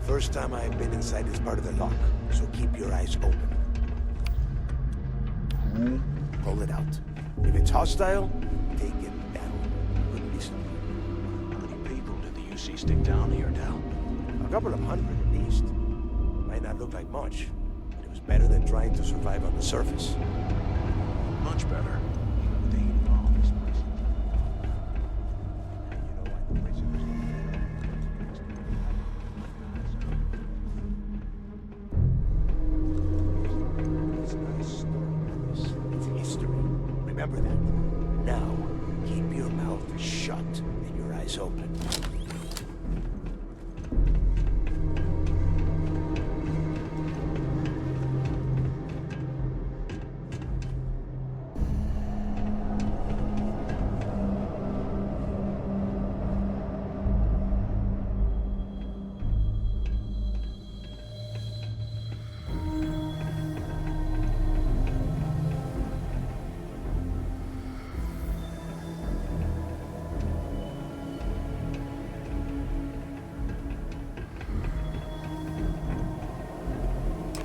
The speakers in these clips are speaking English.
First time I've been inside this part of the lock, so keep your eyes open. Pull it out. If it's hostile, take it down. Good listen. How many people did the UC stick down here, Dal? A couple of hundred at least. Might not look like much, but it was better than trying to survive on the surface. Much better. Even with the heat of all this place. You know why the prisoners don't It's not a story, Chris. It's history. Remember that. Now, keep your mouth shut and your eyes open.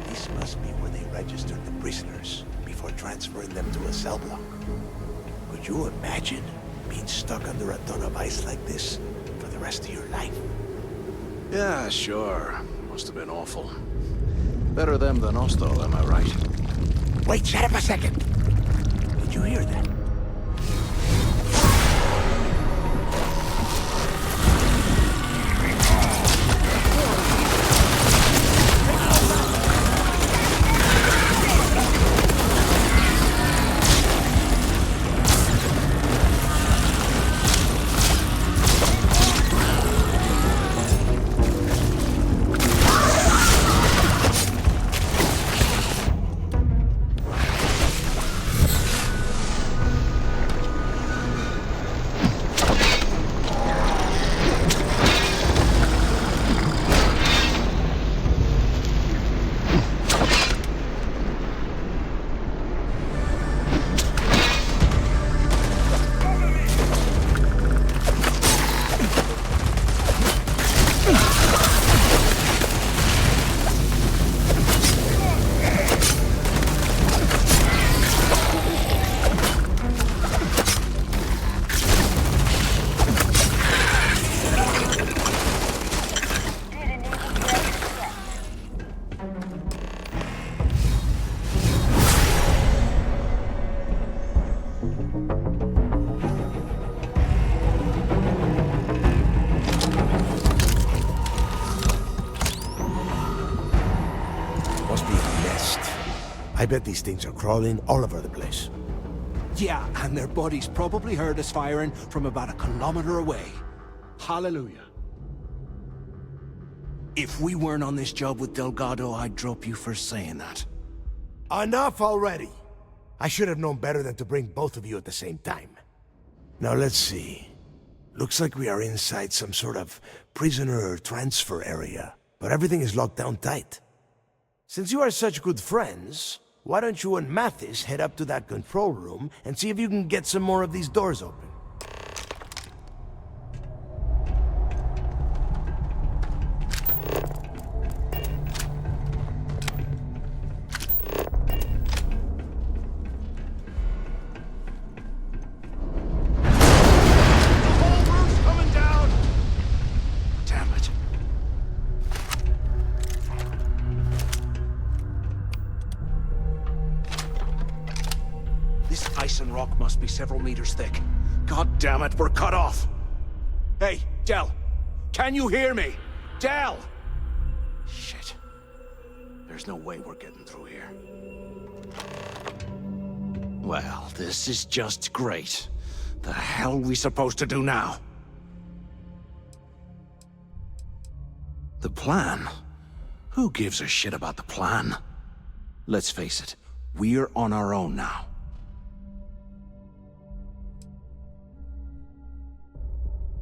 This must be where they registered the prisoners before transferring them to a cell block. Could you imagine being stuck under a ton of ice like this for the rest of your life? Yeah, sure. Must have been awful. Better them than us, though, am I right? Wait, shut up a second! Did you hear that? Must be a nest. I bet these things are crawling all over the place. Yeah, and their buddies probably heard us firing from about a kilometer away. Hallelujah. If we weren't on this job with Delgado, I'd drop you for saying that. Enough already! I should have known better than to bring both of you at the same time. Now let's see. Looks like we are inside some sort of prisoner transfer area, but everything is locked down tight. Since you are such good friends, why don't you and Mathis head up to that control room and see if you can get some more of these doors open? Ice and rock must be several meters thick. God damn it, we're cut off! Hey, Del! Can you hear me? Del! Shit. There's no way we're getting through here. Well, this is just great. The hell are we supposed to do now? The plan? Who gives a shit about the plan? Let's face it, we're on our own now.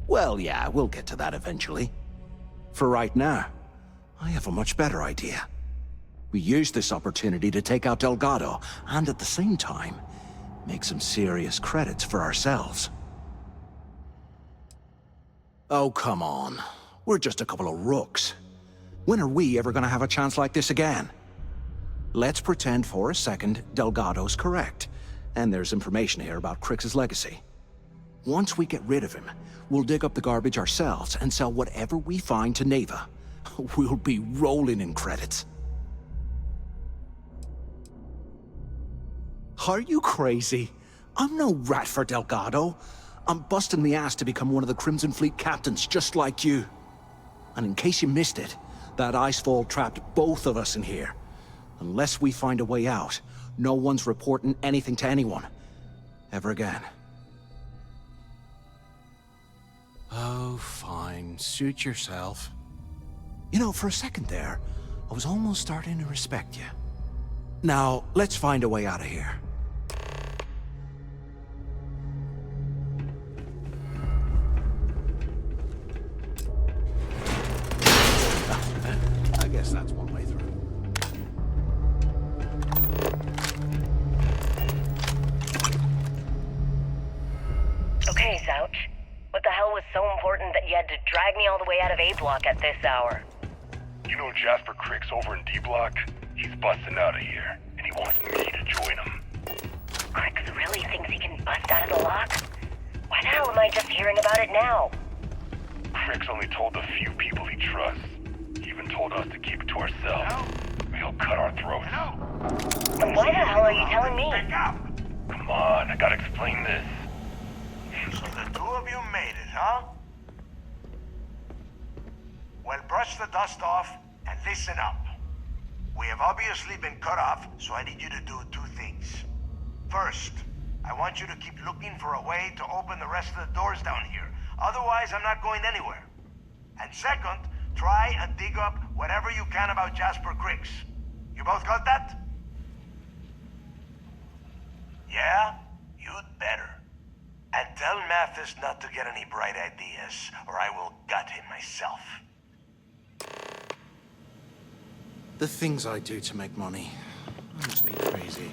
Well, yeah, we'll get to that eventually. For right now, I have a much better idea. We use this opportunity to take out Delgado, and at the same time, make some serious credits for ourselves. Oh, come on. We're just a couple of rooks. When are we ever gonna have a chance like this again? Let's pretend for a second Delgado's correct, and there's information here about Crix's legacy. Once we get rid of him, we'll dig up the garbage ourselves and sell whatever we find to Neva. We'll be rolling in credits. Are you crazy? I'm no rat for Delgado. I'm busting the ass to become one of the Crimson Fleet captains, just like you. And in case you missed it, that icefall trapped both of us in here. Unless we find a way out, no one's reporting anything to anyone. Ever again. Oh, fine. Suit yourself. You know, for a second there, I was almost starting to respect you. Now, let's find a way out of here. I guess that's one way through. Okay, Zouch. What the hell was so important that you had to drag me all the way out of A Block at this hour? You know Jasper Crix over in D Block? He's busting out of here, and he wants me to join him. Crix really thinks he can bust out of the lock? Why the hell am I just hearing about it now? Crix only told the few people he trusts. He even told us to keep it to ourselves. Or he'll cut our throats. Then why the hell are you telling me? Come on, I gotta explain this. So the two of you made it, huh? Well, brush the dust off and listen up. We have obviously been cut off, so I need you to do two things. First, I want you to keep looking for a way to open the rest of the doors down here. Otherwise, I'm not going anywhere. And second, try and dig up whatever you can about Jasper Crix. You both got that? Yeah? You'd better. And tell Mathis not to get any bright ideas, or I will gut him myself. The things I do to make money. I must be crazy.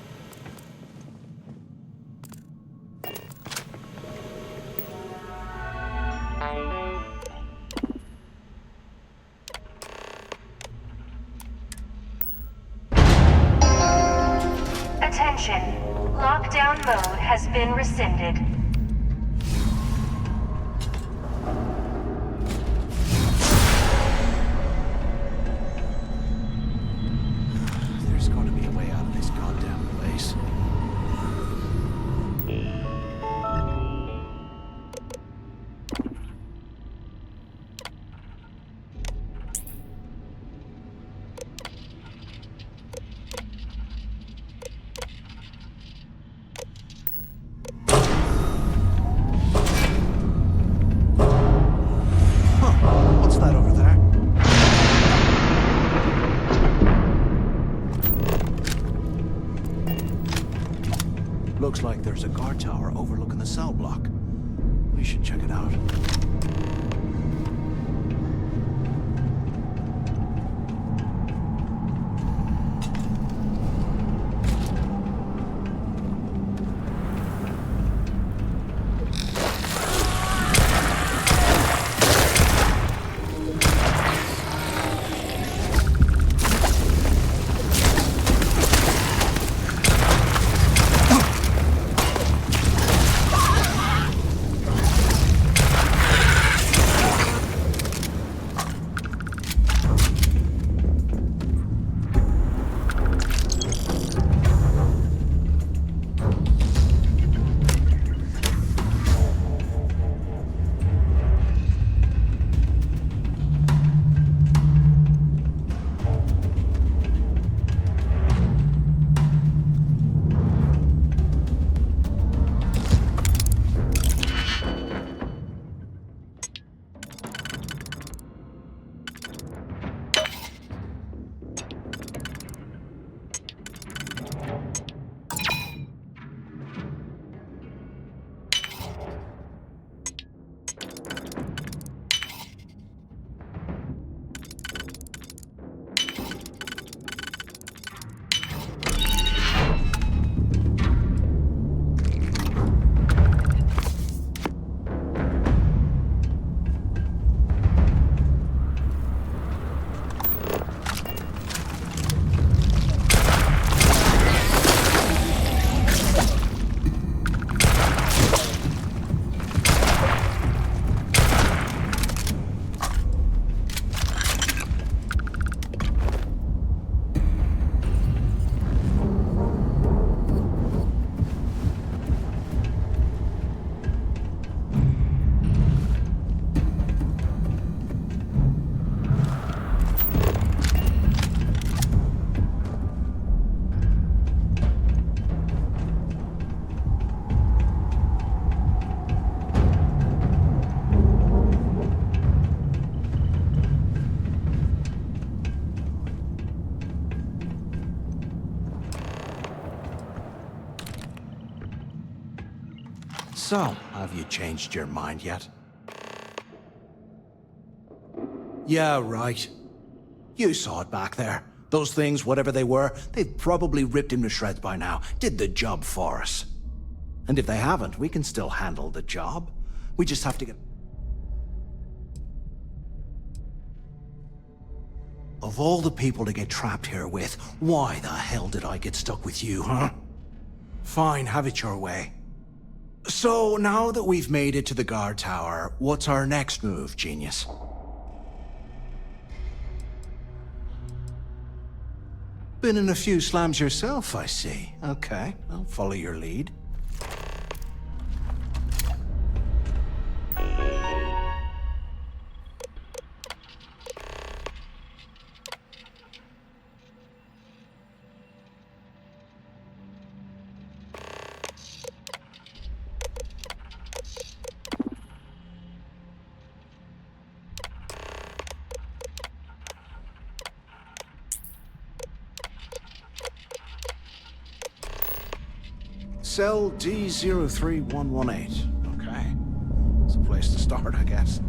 Attention. Lockdown mode has been rescinded. There's got to be a way out of this goddamn place. What's that over there? Looks like there's a guard tower overlooking the cell block. We should check it out. So, have you changed your mind yet? Yeah, right. You saw it back there. Those things, whatever they were, they've probably ripped him to shreds by now. Did the job for us. And if they haven't, we can still handle the job. We just have to get... Of all the people to get trapped here with, why the hell did I get stuck with you, huh? Fine, have it your way. So, now that we've made it to the guard tower, what's our next move, genius? Been in a few slams yourself, I see. Okay, I'll follow your lead. Cell D03118. Okay. It's a place to start, I guess.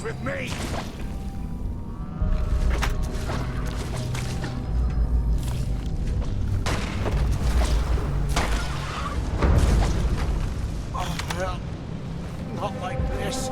With me! Oh, hell. Not like this.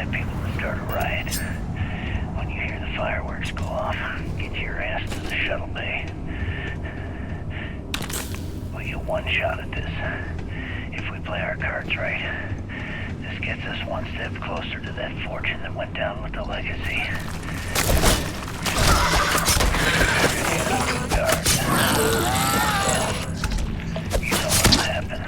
find people to start a riot. When you hear the fireworks go off, get your ass to the shuttle bay. We get one shot at this. If we play our cards right, this gets us one step closer to that fortune that went down with the legacy. Guards. You know what'll happen.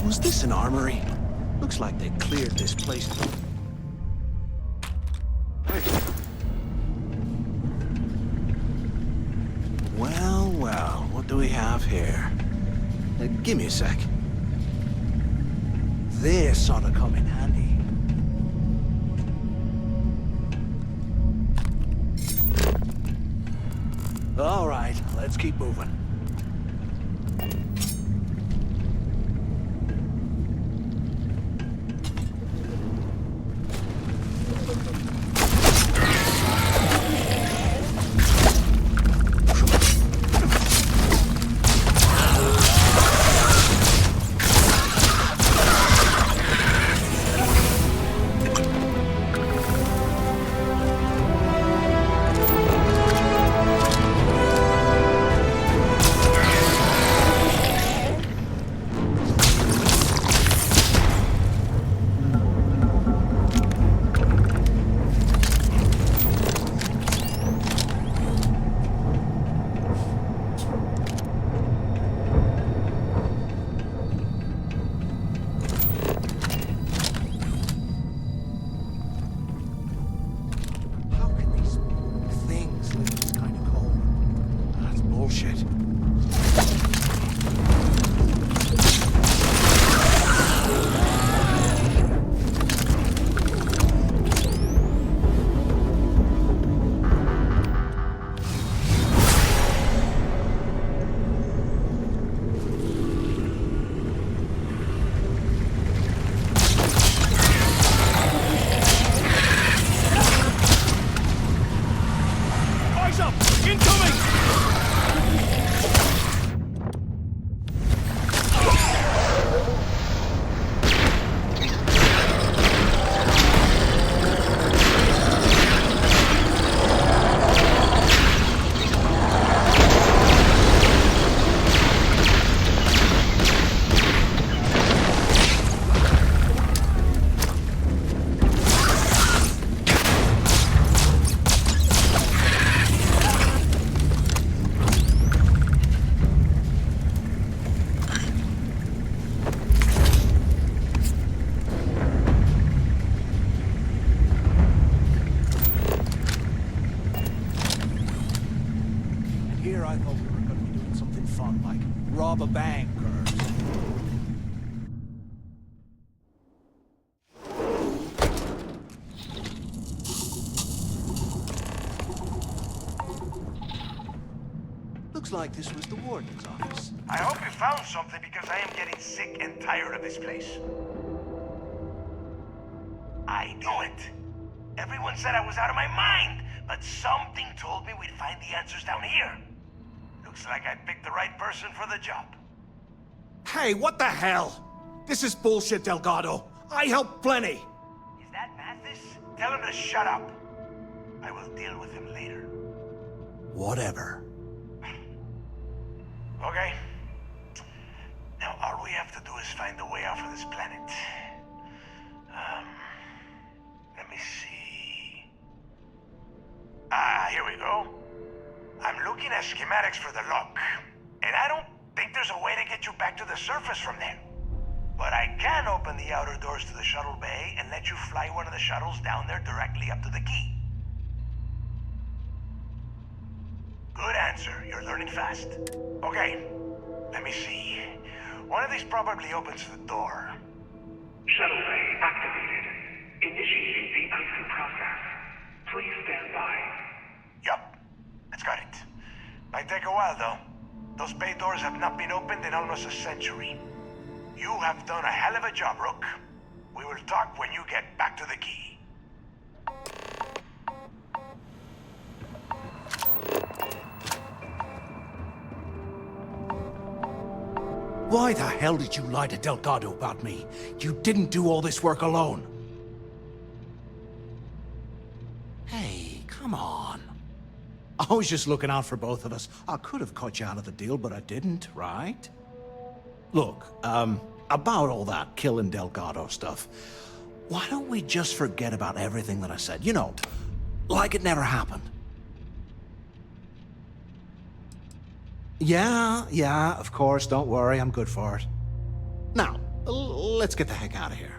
Was this an armory? Looks like they cleared this place. Well, well, what do we have here? Give me a sec. This ought to come in handy. All right, let's keep moving. rob a bank or... Looks like this was the warden's office. I hope you found something because I am getting sick and tired of this place. I knew it. Everyone said I was out of my mind, but something told me we'd find the answers down here. Looks like I picked the right person for the job. Hey, what the hell? This is bullshit, Delgado. I helped plenty. Is that Mathis? Tell him to shut up. I will deal with him later. Whatever. Okay. Now all we have to do is find a way off of this planet. Let me see. Ah, here we go. I'm looking at schematics for the lock, and I don't think there's a way to get you back to the surface from there. But I can open the outer doors to the shuttle bay and let you fly one of the shuttles down there directly up to the key. Good answer. You're learning fast. Okay, let me see. One of these probably opens the door. Shuttle bay activated. Initiating the icing process. Please stand by. Yup, that's got it. Might take a while though. Those bay doors have not been opened in almost a century. You have done a hell of a job, Rook. We will talk when you get back to the key. Why the hell did you lie to Delgado about me? You didn't do all this work alone. Hey, come on. I was just looking out for both of us. I could have cut you out of the deal, but I didn't, right? Look, about all that killing Delgado stuff, why don't we just forget about everything that I said? You know, like it never happened. Yeah, of course, don't worry, I'm good for it. Now, let's get the heck out of here.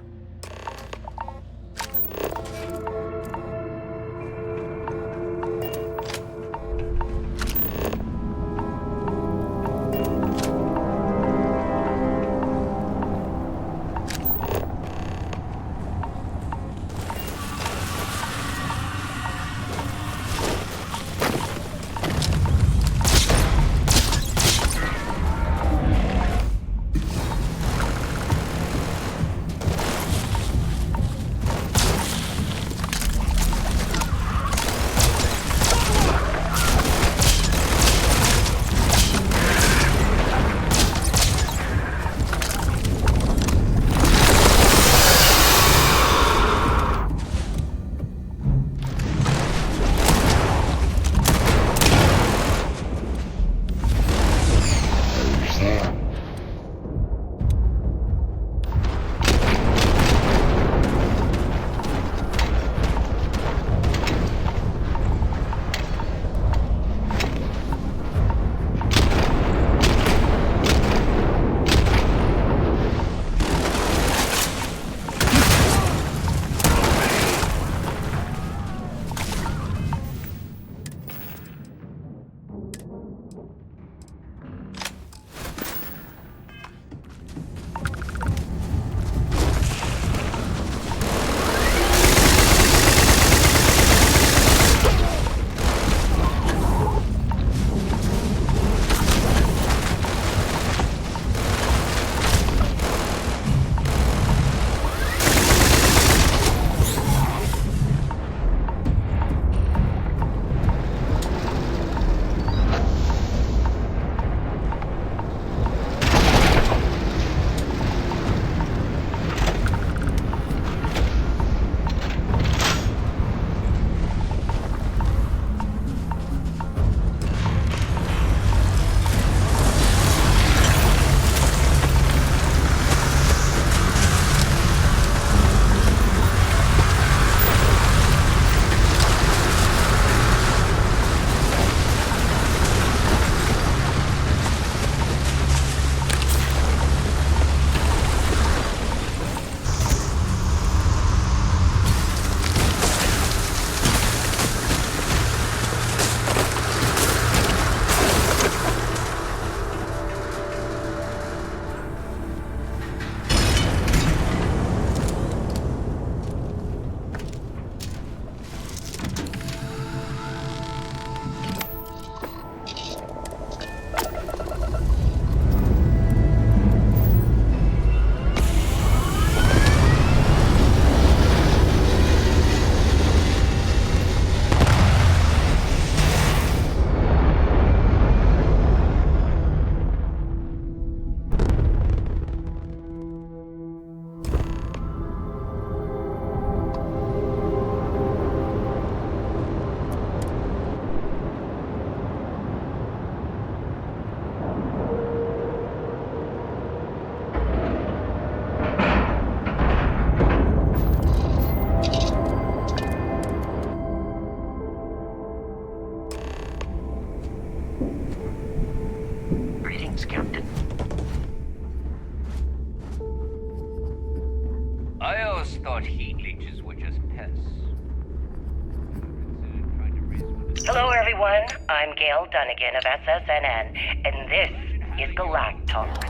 thought heat leeches were just pests. Hello, everyone. I'm Gail Dunnigan of SSNN, and this is Galactic Talk.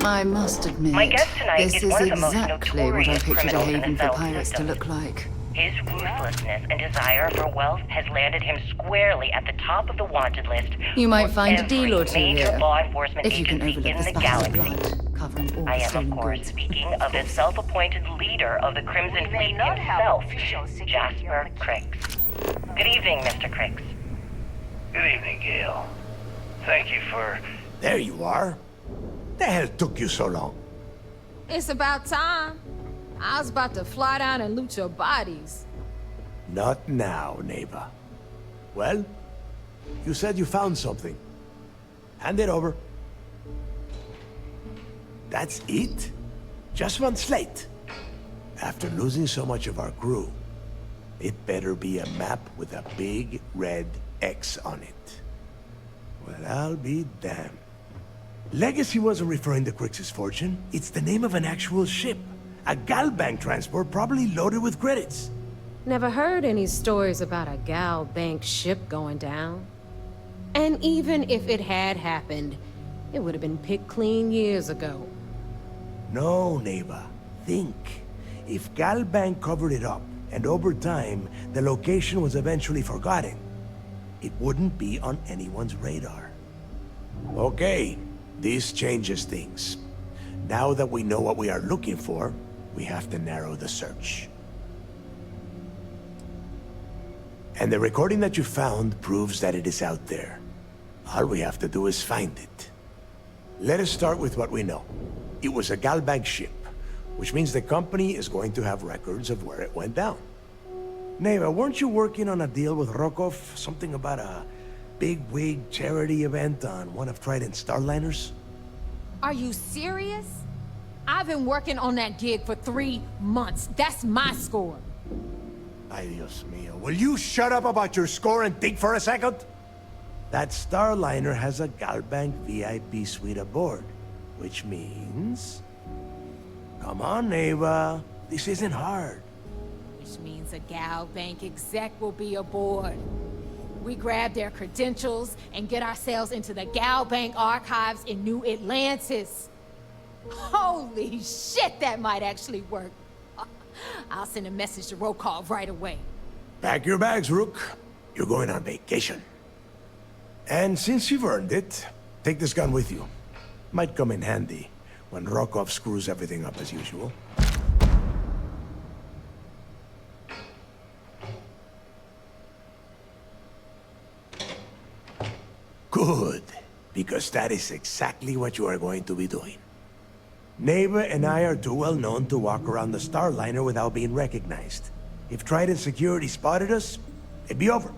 I must admit, My guest tonight this is is one of the most exactly what I notorious pictured a criminals in haven the for South pirates to system. look like. His ruthlessness and desire for wealth has landed him squarely at the top of the wanted list. You might for find a deal or every two major here, law enforcement if you can agency overlook in the the spatter of galaxy. blood covering all I the am, stolen of course, goods. speaking of the self-appointed leader of the Crimson Fleet himself, Jasper Cricks. Good evening, Mr. Cricks. Good evening, Gail. Thank you for... There you are. The hell took you so long? It's about time. I was about to fly down and loot your bodies. Not now, neighbor. Well, you said you found something. Hand it over. That's it? Just one slate? After losing so much of our crew, it better be a map with a big red X on it. Well, I'll be damned. Legacy wasn't referring to Crix's fortune. It's the name of an actual ship. A Galbank transport probably loaded with credits. Never heard any stories about a Gal Bank ship going down. And even if it had happened, it would have been picked clean years ago. No, neighbor. Think. If Galbank covered it up, and over time, the location was eventually forgotten, it wouldn't be on anyone's radar. Okay, this changes things. Now that we know what we are looking for, we have to narrow the search. And the recording that you found proves that it is out there. All we have to do is find it. Let us start with what we know. It was a Galbank ship, which means the company is going to have records of where it went down. Neva, weren't you working on a deal with Rokov? Something about a big-wig charity event on one of Trident's starliners? Are you serious? I've been working on that gig for 3 months. That's my score. Ay, Dios mío. Will you shut up about your score and think for a second? That starliner has a Galbank VIP suite aboard, which means... Come on, Neva. This isn't hard. Which means a Gal Bank exec will be aboard. We grab their credentials and get ourselves into the Gal Bank archives in New Atlantis. Holy shit, that might actually work. I'll send a message to Rokov right away. Pack your bags, Rook. You're going on vacation. And since you've earned it, take this gun with you. Might come in handy when Rokov screws everything up as usual. Good, because that is exactly what you are going to be doing. Neva and I are too well known to walk around the starliner without being recognized. If Trident security spotted us, it'd be over.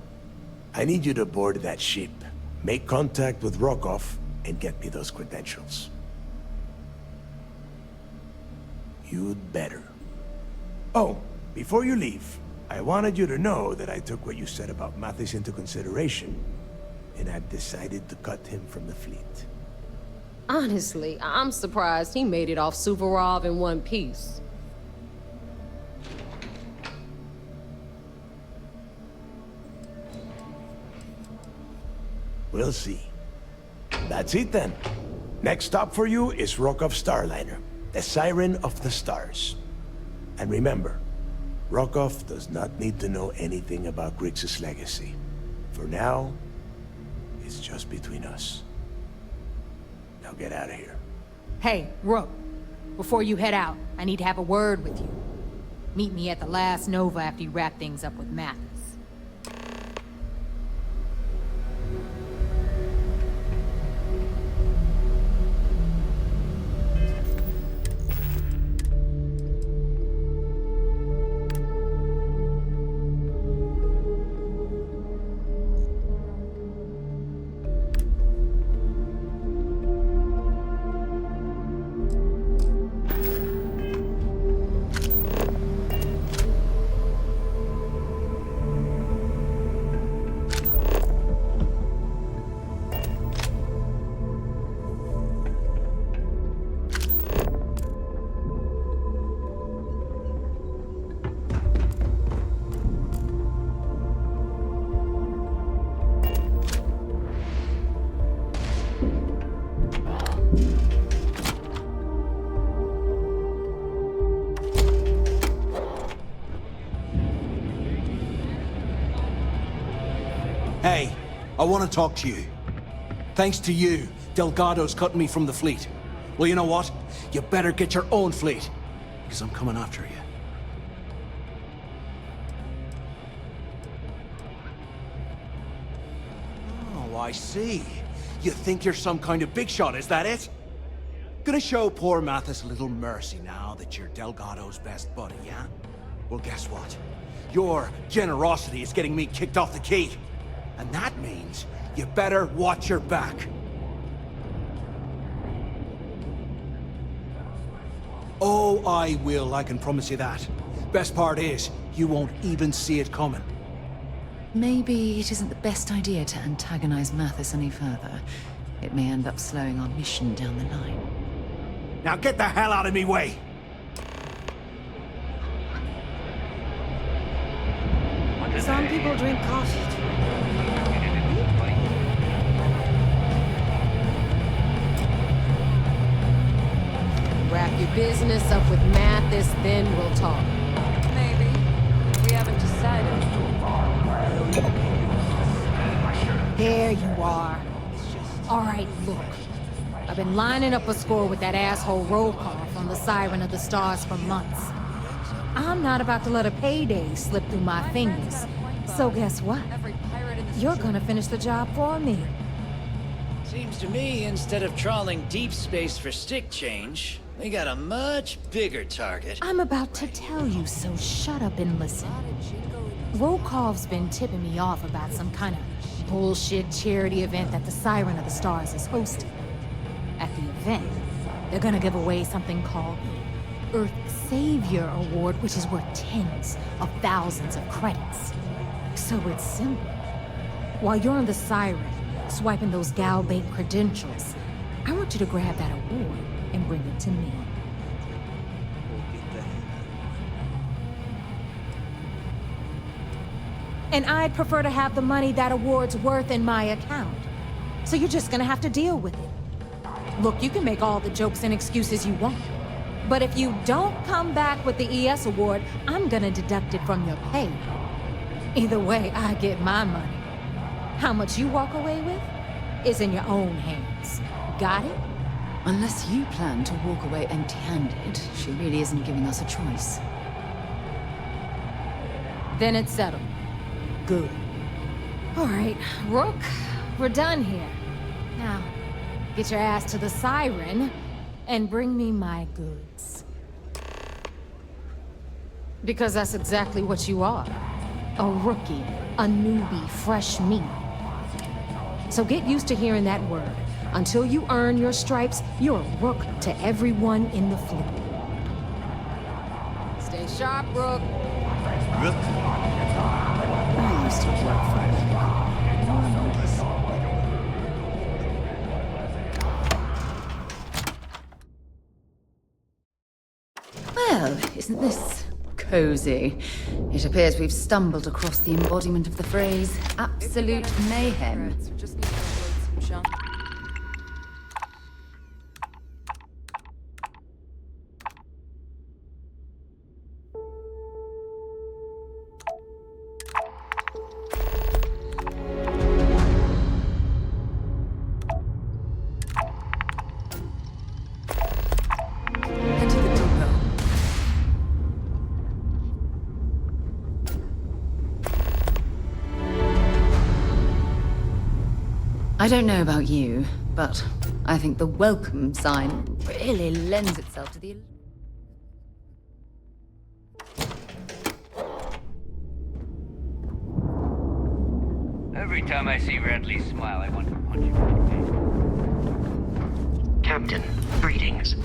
I need you to board that ship, make contact with Rokov, and get me those credentials. You'd better. Oh, before you leave, I wanted you to know that I took what you said about Mathis into consideration, and I've decided to cut him from the fleet. Honestly, I'm surprised he made it off Suvorov in one piece. We'll see. That's it then. Next stop for you is Rokov Starliner, the Siren of the Stars. And remember, Rokov does not need to know anything about Grixis legacy. For now, it's just between us. Now get out of here. Hey, Rook. Before you head out, I need to have a word with you. Meet me at the last Nova after you wrap things up with Mathis. I want to talk to you. Thanks to you, Delgado's cutting me from the fleet. Well, you know what? You better get your own fleet, because I'm coming after you. Oh, I see. You think you're some kind of big shot, is that it? Gonna show poor Mathis a little mercy now that you're Delgado's best buddy, yeah? Well, guess what? Your generosity is getting me kicked off the key. And that means you better watch your back. Oh, I will, I can promise you that. Best part is, you won't even see it coming. Maybe it isn't the best idea to antagonize Mathis any further. It may end up slowing our mission down the line. Now get the hell out of me way! Some people drink coffee too. Wrap your business up with Mathis, then we'll talk. Maybe. We haven't decided. There you are. All right, look. I've been lining up a score with that asshole Rokoff on the Siren of the Stars for months. I'm not about to let a payday slip through my fingers. So guess what? You're gonna finish the job for me. Seems to me, instead of trawling deep space for stick change, we got a much bigger target. I'm about to tell you, so shut up and listen. Rokoff's been tipping me off about some kind of bullshit charity event that the Siren of the Stars is hosting. At the event, they're gonna give away something called the Earth Savior Award, which is worth tens of thousands of credits. So it's simple. While you're on the Siren, swiping those Gal Bank credentials, I want you to grab that award and bring it to me. And I'd prefer to have the money that award's worth in my account. So you're just gonna have to deal with it. Look, you can make all the jokes and excuses you want. But if you don't come back with the ES award, I'm gonna deduct it from your pay. Either way, I get my money. How much you walk away with is in your own hands. Got it? Unless you plan to walk away empty-handed, she really isn't giving us a choice. Then it's settled. Good. All right, Rook, we're done here. Now, get your ass to the Siren and bring me my goods. Because that's exactly what you are. A rookie, a newbie, fresh meat. So get used to hearing that word. Until you earn your stripes, you're a rook to everyone in the fleet. Stay sharp, Rook. Rook? I used to work for him. Well, isn't this cozy? It appears we've stumbled across the embodiment of the phrase absolute mayhem. I don't know about you, but I think the welcome sign really lends itself to the... Every time I see Radley smile, I want to punch him. Captain, greetings.